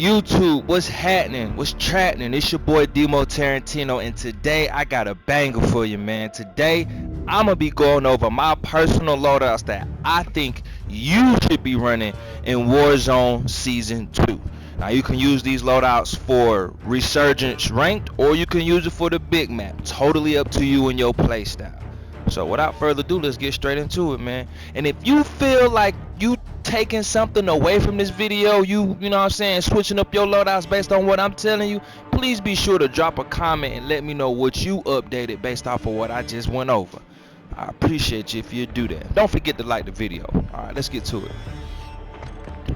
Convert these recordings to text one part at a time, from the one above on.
YouTube, what's happening? What's tracking? It's your boy Demo Tarantino, and today I got a banger for you, man. Today I'm gonna be going over my personal loadouts that I think you should be running in Warzone Season 2. Now you can use these loadouts for Resurgence Ranked, or you can use it for the big map. Totally up to you and your playstyle. So without further ado, let's get straight into it, man. And if you feel like you taking something away from this video, you know what I'm saying, switching up your loadouts based on what I'm telling you, please be sure to drop a comment and let me know what you updated based off of what I just went over. I appreciate you if you do that. Don't forget to like the video. Alright, let's get to it.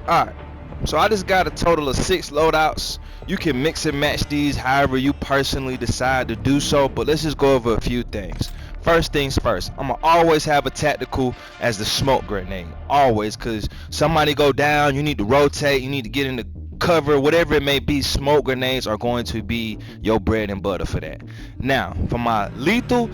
Alright, so I just got a total of 6 loadouts. You can mix and match these however you personally decide to do so, but let's just go over a few things. First things first, I'm gonna always have a tactical as the smoke grenade, always, because somebody go down, you need to rotate, you need to get in the cover, whatever it may be. Smoke grenades are going to be your bread and butter for that. Now for my lethal,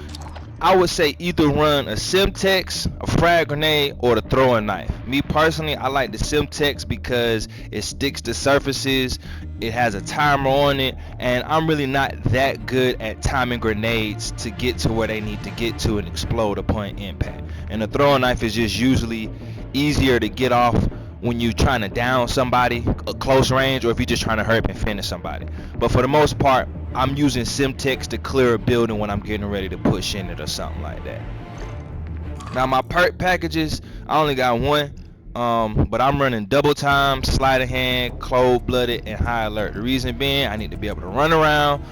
I would say either run a Simtex, a frag grenade, or the throwing knife. Me personally, I like the Simtex because it sticks to surfaces, it has a timer on it, and I'm really not that good at timing grenades to get to where they need to get to and explode upon impact. And the throwing knife is just usually easier to get off when you're trying to down somebody at close range, or if you're just trying to hurry up and finish somebody. But for the most part, I'm using Simtex to clear a building when I'm getting ready to push in it or something like that. Now my perk packages, I only got one, but I'm running double time, sleight of hand, cold blooded, and high alert. The reason being, I need to be able to run around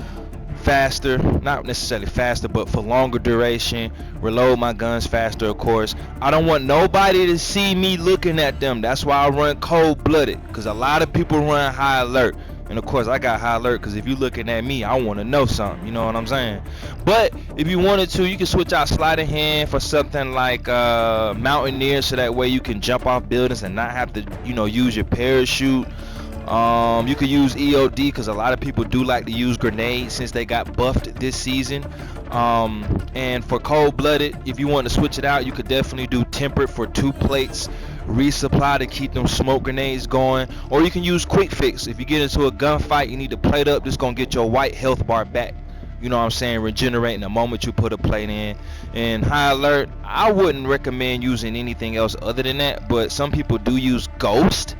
faster, not necessarily faster, but for longer duration, reload my guns faster, of course. I don't want nobody to see me looking at them. That's why I run cold blooded, because a lot of people run high alert. And of course I got high alert because if you looking at me, I want to know something, you know what I'm saying? But if you wanted to, you can switch out sleight of hand for something like Mountaineer, so that way you can jump off buildings and not have to, you know, use your parachute. You can use EOD because a lot of people do like to use grenades since they got buffed this season. And for cold-blooded, if you want to switch it out, you could definitely do tempered for 2 plates, resupply to keep them smoke grenades going, or you can use quick fix. If you get into a gunfight, you need to plate up, this gonna get your white health bar back, you know what I'm saying, regenerating the moment you put a plate in. And high alert, I wouldn't recommend using anything else other than that, but some people do use ghost.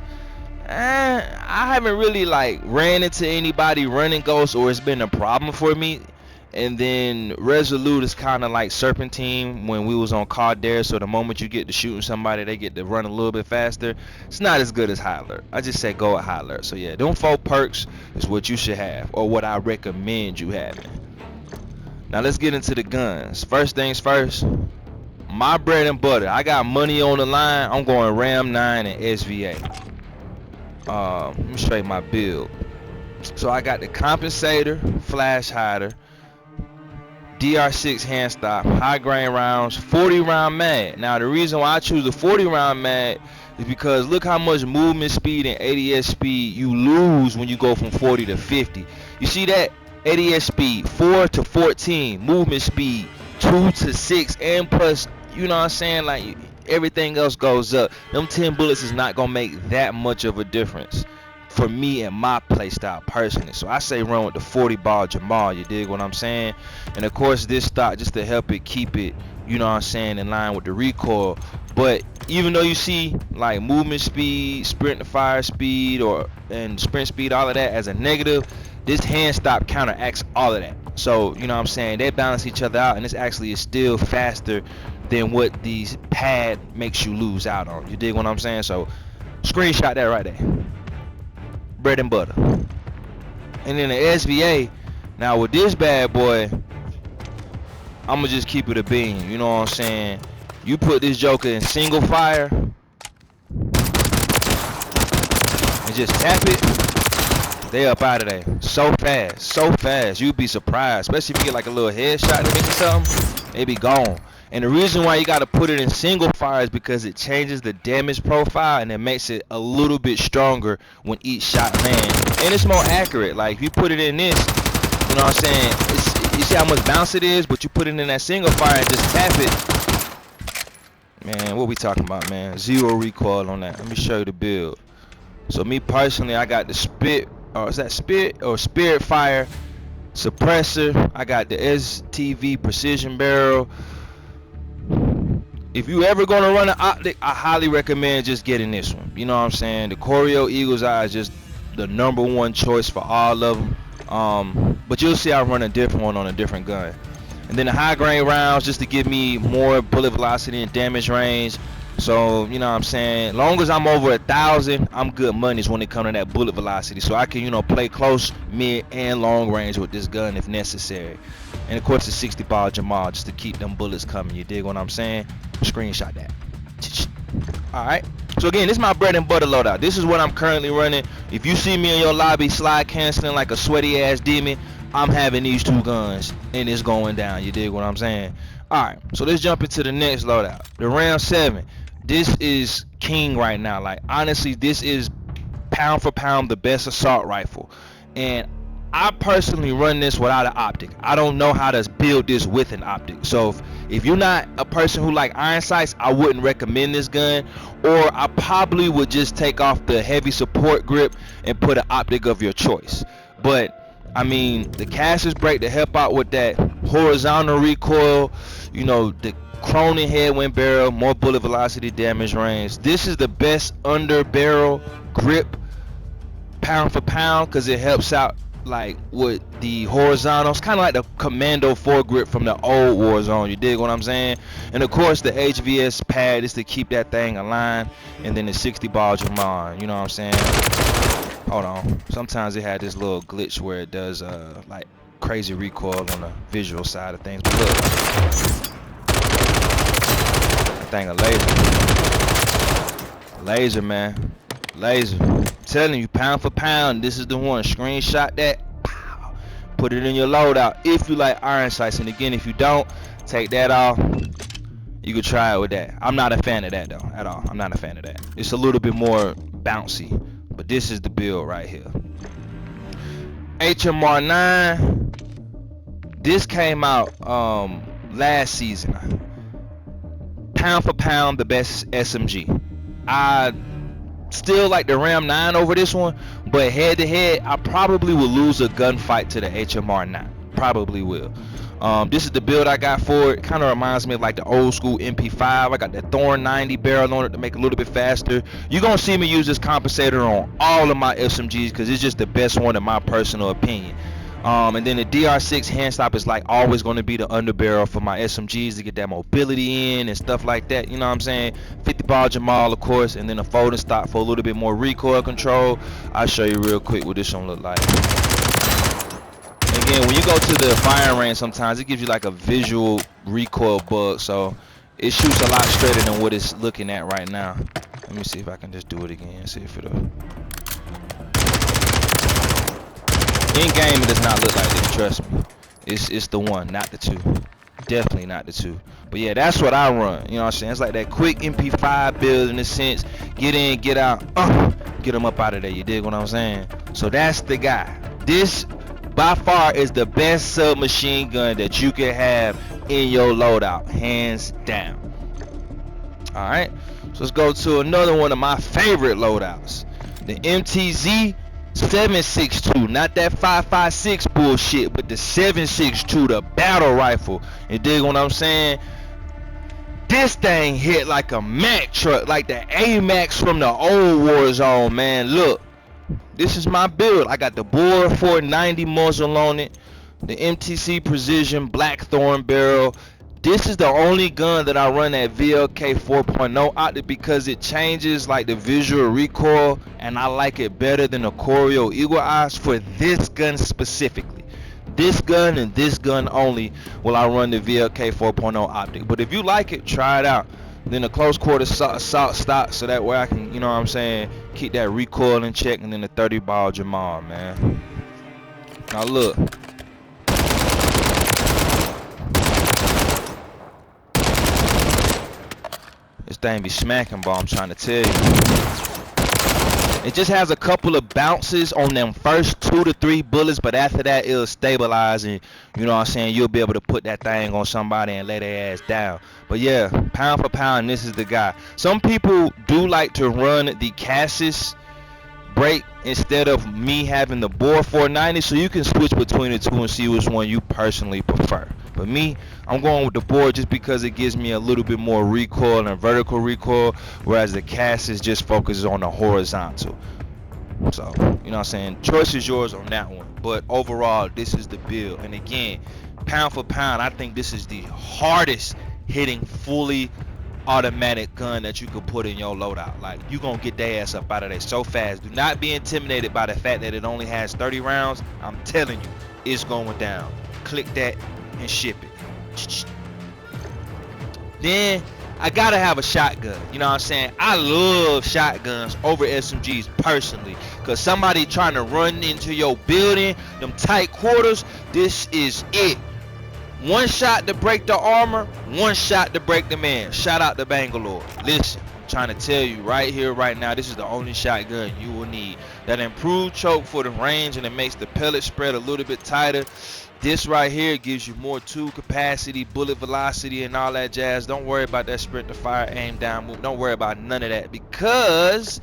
I haven't really like ran into anybody running ghost, or it's been a problem for me. And then resolute is kind of like serpentine when we was on Caldera, so the moment you get to shooting somebody, they get to run a little bit faster. It's not as good as high alert. I just say go with high alert. So yeah, them 4 perks is what you should have, or what I recommend you having. Now let's get into the guns. First things first, my bread and butter, I got money on the line. I'm going Ram 9 and SVA. Let me show you my build. So I got the compensator, flash hider, DR6 hand stop, high grain rounds, 40 round mag. Now the reason why I choose the 40 round mag is because look how much movement speed and ADS speed you lose when you go from 40 to 50. You see that? ADS speed 4 to 14, movement speed 2 to 6, and plus, you know what I'm saying, like everything else goes up. Them 10 bullets is not gonna make that much of a difference for me and my playstyle personally. So I say run with the 40 ball Jamal, you dig what I'm saying? And of course this stock just to help it keep it, you know what I'm saying, in line with the recoil. But even though you see like movement speed, sprint to fire speed, and sprint speed, all of that as a negative, this hand stop counteracts all of that. So you know what I'm saying, they balance each other out, and this actually is still faster than what these pad makes you lose out on. You dig what I'm saying? So screenshot that right there. Bread and butter. And then the SVA, now with this bad boy, I'ma just keep it a beam, you know what I'm saying? You put this joker in single fire and just tap it, they up out of there so fast, you'd be surprised, especially if you get like a little headshot to make it something, they be gone. And the reason why you got to put it in single fire is because it changes the damage profile and it makes it a little bit stronger when each shot lands. And it's more accurate. Like if you put it in this, you know what I'm saying, you see how much bounce it is, but you put it in that single fire and just tap it. Man, what we talking about, man? 0 recoil on that. Let me show you the build. So me personally, I got the spit or is that Spirit Fire suppressor. I got the STV precision barrel. If you ever gonna run an optic, I highly recommend just getting this one. You know what I'm saying? The Corio Eagle's Eye is just the #1 choice for all of them. But you'll see I run a different one on a different gun. And then the high grain rounds just to give me more bullet velocity and damage range. So, you know what I'm saying? Long as I'm over 1,000, I'm good monies when it comes to that bullet velocity. So I can, play close, mid, and long range with this gun if necessary. And of course the 60 ball Jamal just to keep them bullets coming. You dig what I'm saying? Screenshot that. Alright. So again, this is my bread and butter loadout. This is what I'm currently running. If you see me in your lobby slide canceling like a sweaty ass demon, I'm having these two guns and it's going down. You dig what I'm saying? Alright, so let's jump into the next loadout. The Ram 7. This is king right now. Like, honestly, this is pound for pound the best assault rifle. And I personally run this without an optic. I don't know how to build this with an optic. So if you're not a person who like iron sights, I wouldn't recommend this gun. Or I probably would just take off the heavy support grip and put an optic of your choice. But I mean, the Cassius brake to help out with that horizontal recoil, the Cronin headwind barrel, more bullet velocity, damage range. This is the best under barrel grip pound for pound because it helps out like with the horizontals, kind of like the Commando foregrip from the old Warzone. You dig what I'm saying? And of course the HVS pad is to keep that thing aligned, and then the 60 ball Jamal. You know what I'm saying? Hold on. Sometimes it had this little glitch where it does like crazy recoil on the visual side of things. But look, that thing a laser, man, laser. I'm telling you, pound for pound, this is the one. Screenshot that, pow, put it in your loadout if you like iron sights. And again, if you don't, take that off. You could try it with that. I'm not a fan of that though, at all. I'm not a fan of that. It's a little bit more bouncy, but this is the build right here. HMR9. This came out last season. Pound for pound, the best SMG. I still like the Ram 9 over this one, but head to head, I probably will lose a gunfight to the HMR 9. Probably will. This is the build I got for it. Kind of reminds me of like the old school MP5. I got that Thorn 90 barrel on it to make it a little bit faster. You're gonna see me use this compensator on all of my SMGs because it's just the best one in my personal opinion. And then the DR6 hand stop is like always going to be the underbarrel for my SMGs to get that mobility in and stuff like that. You know what I'm saying? 50 ball Jamal, of course, and then a folding stock for a little bit more recoil control. I'll show you real quick what this one look like. Again, when you go to the firing range, sometimes it gives you like a visual recoil bug, so it shoots a lot straighter than what it's looking at right now. Let me see if I can just do it again. See if it'll. In game, it does not look like this. Trust me, it's the one, not the two. Definitely not the two. But yeah, that's what I run. You know what I'm saying? It's like that quick MP5 build in a sense. Get in, get out, get them up out of there. You dig what I'm saying? So that's the guy. This by far is the best submachine gun that you can have in your loadout, hands down. All right, so let's go to another one of my favorite loadouts, the MTZ 7.62, not that 5.56 bullshit, but the 7.62, the battle rifle. You dig what I'm saying? This thing hit like a Mack truck, like the AMAX from the old Warzone, man. Look, this is my build. I got the Bore 490 muzzle on it, the MTC Precision Blackthorn barrel. This is the only gun that I run that VLK 4.0 optic because it changes like the visual recoil, and I like it better than the Corio Eagle Eyes for this gun specifically. This gun and this gun only will I run the VLK 4.0 optic. But if you like it, try it out. Then the close quarter assault stock, so that way I can, you know what I'm saying, keep that recoil in check, and then the 30 ball Jamal, man. Now look. This thing be smacking, bro, I'm trying to tell you. It just has a couple of bounces on them first 2 to 3 bullets, but after that it'll stabilize, and you know what I'm saying, you'll be able to put that thing on somebody and lay their ass down. But yeah, pound for pound, this is the guy. Some people do like to run the Cassius break instead of me having the bore 490, so you can switch between the two and see which one you personally prefer. But me, I'm going with the board just because it gives me a little bit more recoil and vertical recoil, whereas the Cassis just focuses on the horizontal. So, you know what I'm saying? Choice is yours on that one. But overall, this is the build. And again, pound for pound, I think this is the hardest hitting fully automatic gun that you could put in your loadout. Like, you gonna get their ass up out of there so fast. Do not be intimidated by the fact that it only has 30 rounds. I'm telling you, it's going down. Click that and ship it. Then I gotta have a shotgun. You know what I'm saying? I love shotguns over SMGs personally, cause somebody trying to run into your building, them tight quarters, this is it. One shot to break the armor, one shot to break the man. Shout out to Bangalore. Listen, I'm trying to tell you right here, right now, this is the only shotgun you will need. That improved choke for the range, and it makes the pellet spread a little bit tighter. This right here gives you more tool capacity, bullet velocity, and all that jazz. Don't worry about that sprint to fire, aim down move. Don't worry about none of that, because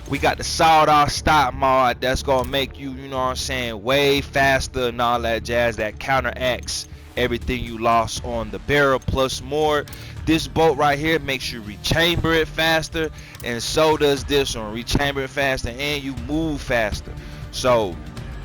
we got the sawed-off stock mod that's gonna make you, you know what I'm saying, way faster and all that jazz. That counteracts everything you lost on the barrel plus more. This bolt right here makes you rechamber it faster, and so does this one. Rechamber it faster, and you move faster. So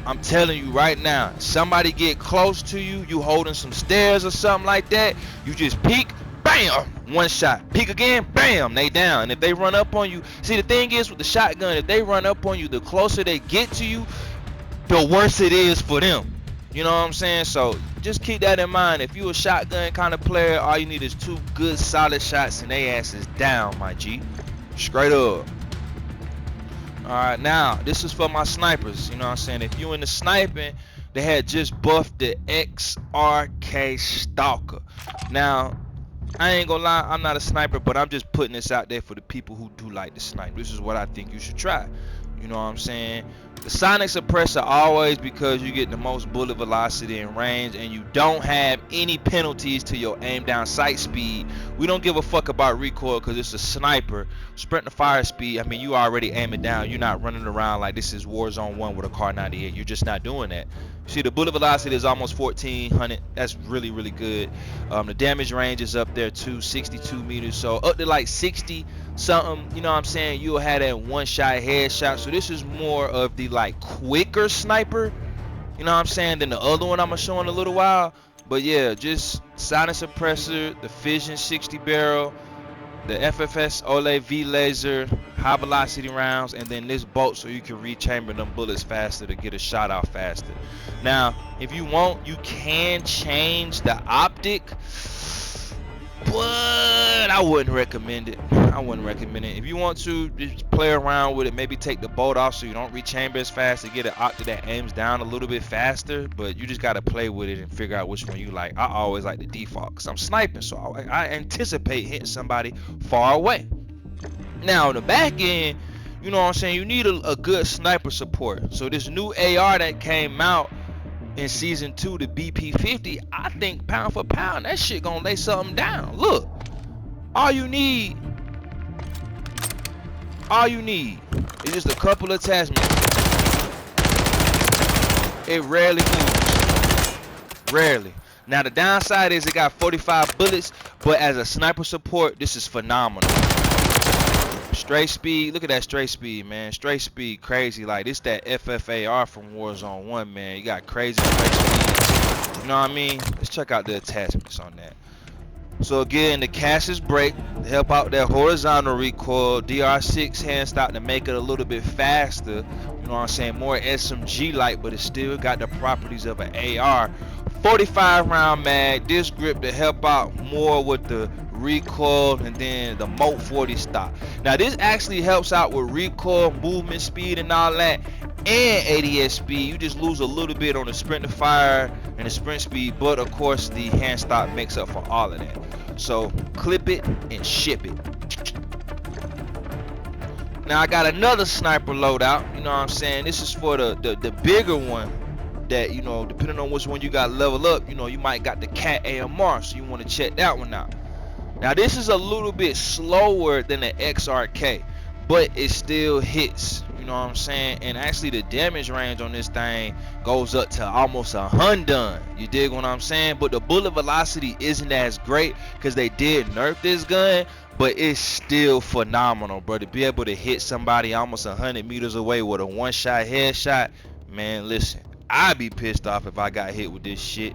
I'm telling you right now, somebody get close to you, you holding some stairs or something like that, you just peek, bam, one shot. Peek again, bam, they down. And if they run up on you, see, the thing is with the shotgun, if they run up on you, the closer they get to you, the worse it is for them. You know what I'm saying? So just keep that in mind. If you a shotgun kind of player, all you need is 2 good solid shots and they ass is down, my G. Straight up. Alright, now this is for my snipers. You know what I'm saying? If you in the sniping, they had just buffed the XRK Stalker. Now, I ain't gonna lie, I'm not a sniper, but I'm just putting this out there for the people who do like to snipe. This is what I think you should try. You know what I'm saying? The sonic suppressor always, because you get the most bullet velocity and range, and you don't have any penalties to your aim down sight speed. We don't give a fuck about recoil because it's a sniper. Sprint to fire speed, I mean, you already aiming down. You're not running around like this is Warzone 1 with a Car 98. You're just not doing that. See, the bullet velocity is almost 1400. That's really, really good. The damage range is up there too, 62 meters. So up to like 60 something, you know what I'm saying? You'll have that one shot headshot. So this is more of the like quicker sniper, you know what I'm saying, than the other one I'm gonna show in a little while. But yeah, just sonic suppressor, the Fission 60 barrel, the FFS Olay V laser, high velocity rounds, and then this bolt so you can rechamber them bullets faster to get a shot out faster. Now, if you want, you can change the optic, but I wouldn't recommend it. I wouldn't recommend it. If you want to, just play around with it. Maybe take the bolt off so you don't rechamber as fast, to get an optic that aims down a little bit faster. But you just got to play with it and figure out which one you like. I always like the default because I'm sniping, so I anticipate hitting somebody far away. Now on the back end, you know what I'm saying, you need a good sniper support. So this new AR that came out in season 2, the BP50, I think pound for pound that shit gonna lay something down. Look, all you need is just a couple attachments. It rarely moves, rarely. Now the downside is it got 45 bullets, but as a sniper support, this is phenomenal. Straight speed, look at that straight speed, man. Straight speed, crazy. Like, this that FFAR from Warzone 1, man. You got crazy straight speed. You know what I mean? Let's check out the attachments on that. So again, the Cassis brake to help out that horizontal recoil. DR6 hand stop to make it a little bit faster. You know what I'm saying? More SMG like, but it still got the properties of an AR. 45 round mag. This grip to help out more with the recoil, and then the Moat 40 stock. Now this actually helps out with recoil, movement speed, and all that, and ADS speed. You just lose a little bit on the sprint to fire and the sprint speed, but of course the hand stock makes up for all of that. So clip it and ship it. Now I got another sniper loadout. You know what I'm saying? This is for the bigger one. That, you know, depending on which one you got level up, you know, you might got the Cat AMR, so you want to check that one out. Now this is a little bit slower than the XRK, but it still hits. You know know what I'm saying? And actually the damage range on this thing goes up to almost 100. You dig what I'm saying? But the bullet velocity isn't as great because they did nerf this gun, but it's still phenomenal, bro. To be able to hit somebody almost 100 meters away with a one-shot headshot, man, listen, I'd be pissed off if I got hit with this shit.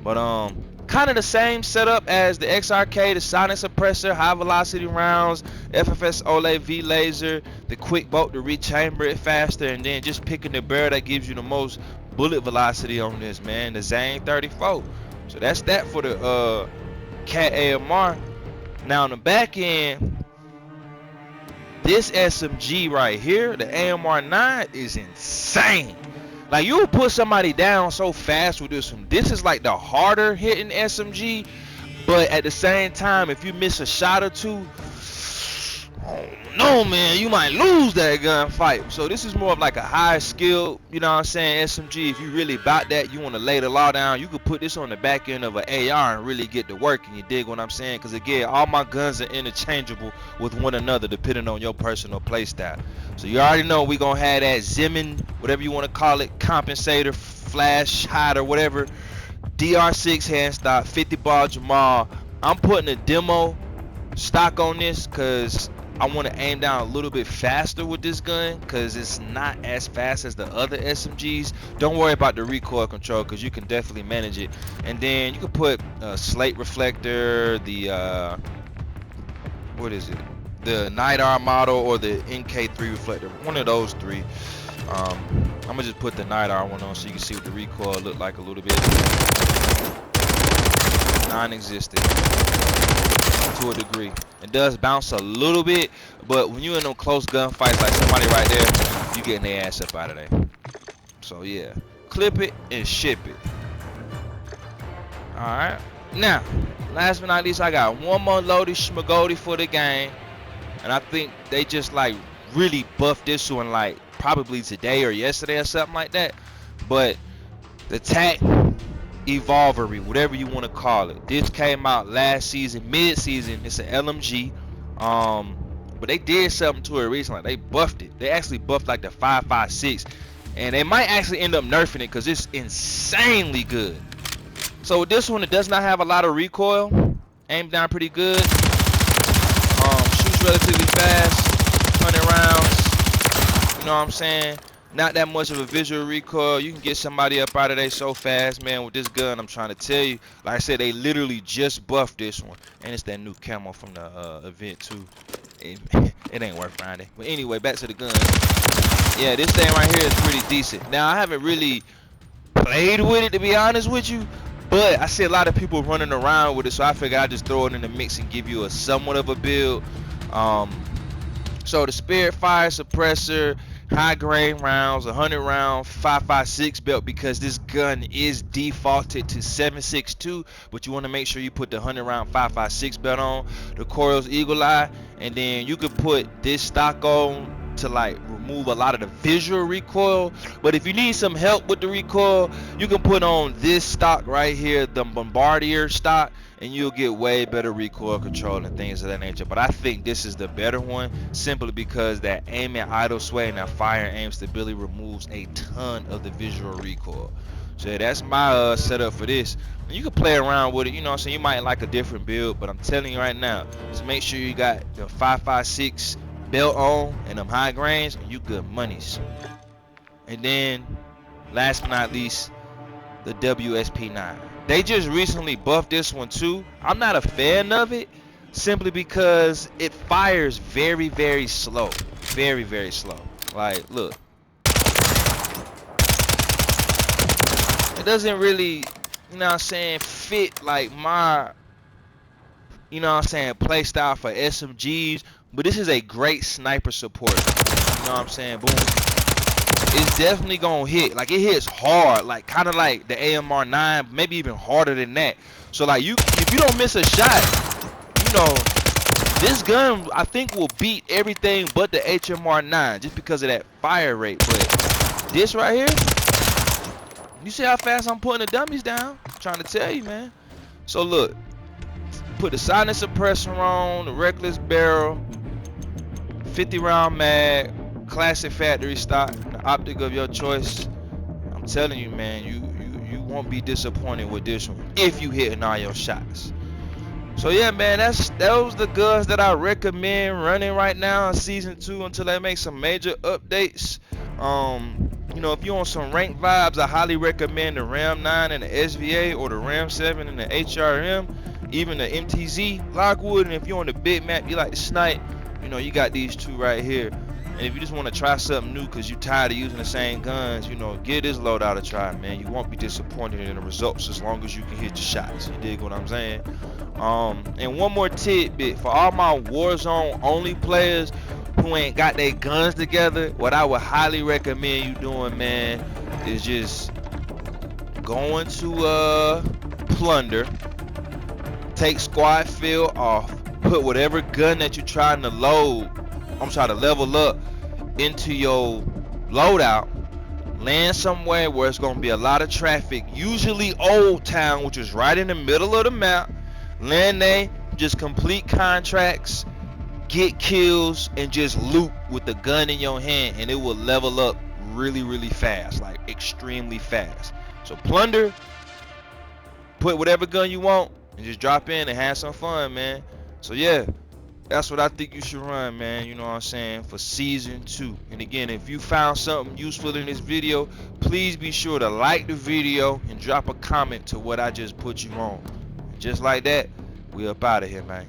But kind of the same setup as the XRK, the sonic suppressor, high velocity rounds, FFS OLED V laser, the quick bolt to rechamber it faster, and then just picking the barrel that gives you the most bullet velocity on this, man, the Zane 34. So that's that for the Cat AMR. Now on the back end, this SMG right here, the AMR 9, is insane. Like, you will put somebody down so fast with this one. This is like the harder hitting SMG, but at the same time, if you miss a shot or two, oh no, man, you might lose that gunfight. So this is more of like a high skill, you know what I'm saying, SMG. If you really about that, you want to lay the law down, you could put this on the back end of an AR and really get to work. And you dig what I'm saying? Because again, all my guns are interchangeable with one another depending on your personal playstyle. So you already know we gonna have that Zimming, whatever you want to call it, compensator, flash, hider, whatever. DR6 hand stock, 50 ball Jamal. I'm putting a demo stock on this because I want to aim down a little bit faster with this gun because it's not as fast as the other SMGs. Don't worry about the recoil control because you can definitely manage it. And then you can put a slate reflector, the what is it, the Night R model, or the NK3 reflector, one of those three. I'm gonna just put the Night R one on so you can see what the recoil look like a little bit. Non-existent to a degree. It does bounce a little bit, but when you're in them close gunfights like somebody right there, you getting their ass up out of there. So yeah, clip it and ship it. Alright, now last but not least, I got one more loaded schmagody for the game, and I think they just like really buffed this one like probably today or yesterday or something like that. But the TAC Evolvery, whatever you want to call it, this came out last season, mid-season. It's an LMG, but they did something to it recently. They buffed it. They actually buffed like the 5.56, and they might actually end up nerfing it because it's insanely good. So with this one, it does not have a lot of recoil, aims down pretty good, shoots relatively fast, 100 rounds, you know what I'm saying? Not that much of a visual recoil. You can get somebody up out of there so fast, man, with this gun. I'm trying to tell you. Like I said, they literally just buffed this one. And it's that new camo from the event, too. It ain't worth finding. But anyway, back to the gun. Yeah, this thing right here is pretty decent. Now, I haven't really played with it, to be honest with you. But I see a lot of people running around with it, so I figured I'd just throw it in the mix and give you a somewhat of a build. So the Spirit Fire Suppressor, high grain rounds, 100 round 5.56 belt, because this gun is defaulted to 7.62, but you want to make sure you put the 100 round 5.56 belt on. The coils Eagle Eye, and then you could put this stock on to like remove a lot of the visual recoil. But if you need some help with the recoil, you can put on this stock right here, the Bombardier stock, and you'll get way better recoil control and things of that nature. But I think this is the better one, simply because that aim and idle sway and that fire and aim stability removes a ton of the visual recoil. So yeah, that's my setup for this. And you can play around with it, you know what I'm saying? You might like a different build, but I'm telling you right now, just make sure you got the 5.56 belt on and them high grains, and you good monies. And then last but not least, the WSP9. They just recently buffed this one too. I'm not a fan of it, simply because it fires very, very slow. Very, very slow. Like, look, it doesn't really, you know what I'm saying, fit like my, you know what I'm saying, play style for SMGs. But this is a great sniper support. You know what I'm saying? Boom. It's definitely gonna hit. Like, it hits hard. Like, kind of like the AMR 9, maybe even harder than that. So like, if you don't miss a shot, you know, this gun I think will beat everything but the HMR 9 just because of that fire rate. But this right here, you see how fast I'm putting the dummies down? I'm trying to tell you, man. So look, put the silent suppressor on, the reckless barrel, 50 round mag, classic factory stock, the optic of your choice. I'm telling you, man, you won't be disappointed with this one if you hitting all your shots. So yeah, man, those the guns that I recommend running right now in season 2 until they make some major updates. If you on some ranked vibes, I highly recommend the Ram 9 and the SVA, or the Ram 7 and the HRM, even the MTZ Lockwood. And if you're on the big map, you like to snipe, you got these two right here. And if you just want to try something new because you're tired of using the same guns, give this loadout a try, man. You won't be disappointed in the results as long as you can hit your shots. You dig what I'm saying? And one more tidbit for all my Warzone only players who ain't got their guns together, what I would highly recommend you doing, man, is just going to plunder, take squad field off, put whatever gun that you're trying to level up into your loadout, land somewhere where it's going to be a lot of traffic, usually Old Town, which is right in the middle of the map. Land there, just complete contracts, get kills, and just loot with the gun in your hand, and it will level up really, really fast, like extremely fast. So plunder, put whatever gun you want, and just drop in and have some fun, man. So yeah, that's what I think you should run, man. You know what I'm saying, for season 2. And again, if you found something useful in this video, please be sure to like the video and drop a comment to what I just put you on. Just like that, we up out of here, man.